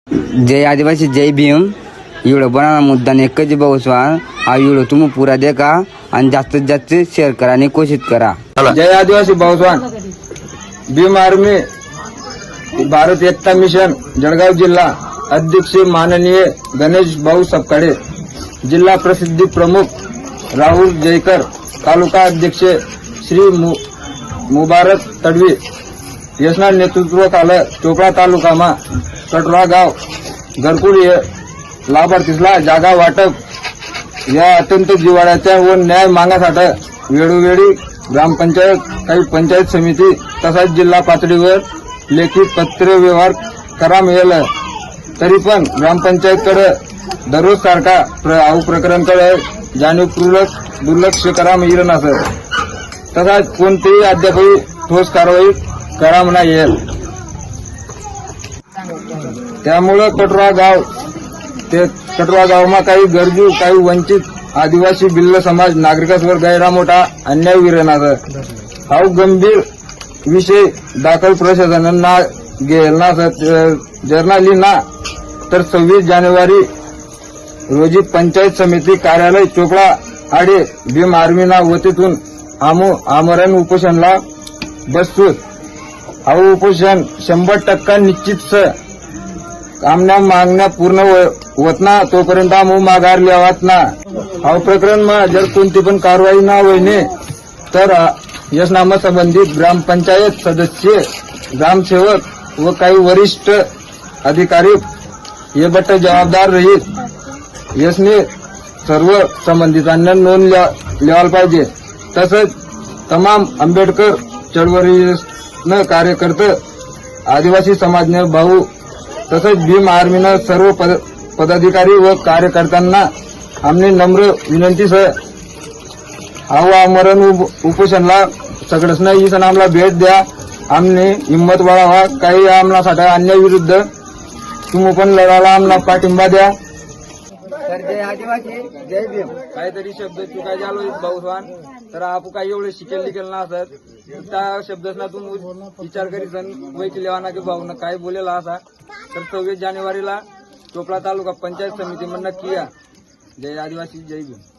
जय आदिवासी जय भीम। एवढं बनाना मुद्दा एकच भाऊस्वान हा व्हिडिओ तुम्ही पुरा देखा आणि जास्तीत जास्त शेअर करा आणि कोशिश करा। जय आदिवासी भाऊस्वान भीम आर्मी भारत एकता मिशन जळगाव जिल्हा अध्यक्ष माननीय गणेश भाऊ सपकाळे, जिल्हा प्रसिद्धी प्रमुख राहुल जयकर, तालुका अध्यक्ष श्री मुबारक तडवी यसना नेतृत्वाखाली चोपडा तालुकामा कटरा गाव घरकुल लाभार्थीला जागा वाटप या अत्यंत जिव्हाळ्याच्या व न्याय मागण्यासाठी वेळोवेळी ग्रामपंचायत, काही पंचायत समिती तसाच जिल्हा पातळीवर लेखी पत्र व्यवहार करा मिळेल, तरी पण ग्रामपंचायतकडे दररोज सारखा प्रकरणकडे जाणीवपूर्वक दुर्लक्ष करा मिळेल नसं, तसाच कोणतीही अद्यापही ठोस कारवाई करा म्हणा येईल। त्यामुळे कटरा गावमा काही गरजू, काही वंचित आदिवासी भिल्ल समाज नागरिकांवर गैरमोठा अन्याय विरणाचा हा गंभीर विषय दाखल प्रशासनानं घेतला जर्नाली ना तर 26 जानेवारी रोजी पंचायत समिती कार्यालय चोपडा आडे भीम आर्मीना वतीतून आमरण उपोषणला बसतो। हा उपोषण 100% निश्चित आमना मागण्या पूर्ण होत ना तोपर्यंत आम्ही माघार लिहावात ना। हा प्रकरण में जर कोणती पण कारवाई ना होईने तर यसनामा संबंधित ग्रामपंचायत सदस्य, ग्रामसेवक व काही वरिष्ठ अधिकारी ये बट जबाबदार रहित यसने सर्व संबंधितांना नोंद लिहायला पाहिजे। तसंच तमाम आंबेडकर चळवळीनं कार्यकर्ते, आदिवासी समाजने भाऊ तसंच भीम आर्मीनं सर्व पदाधिकारी व कार्यकर्त्यांना आमने नम्र विनंती आमरण उपोषणला सगळ्यांना ही सणामला भेट द्या, आमने हिंमत वाढावा, काही आमनासाठी अन्याय विरुद्ध तुम्ही पण लढायला आमना पाठिंबा द्या। तर जय आदिवासी जय भीम। काहीतरी शब्द चुकाय झालो भाऊस्वान तर आपण काही एवढे शिकेल लिखेल ना असत त्या शब्दांना तुम्ही विचार करीत वैकी लेवाना की भाऊन काय बोलेला असा तर 26 जानेवारीला चोपडा तालुका पंचायत समिती म्हणणं किया। जय आदिवासी जय भीम।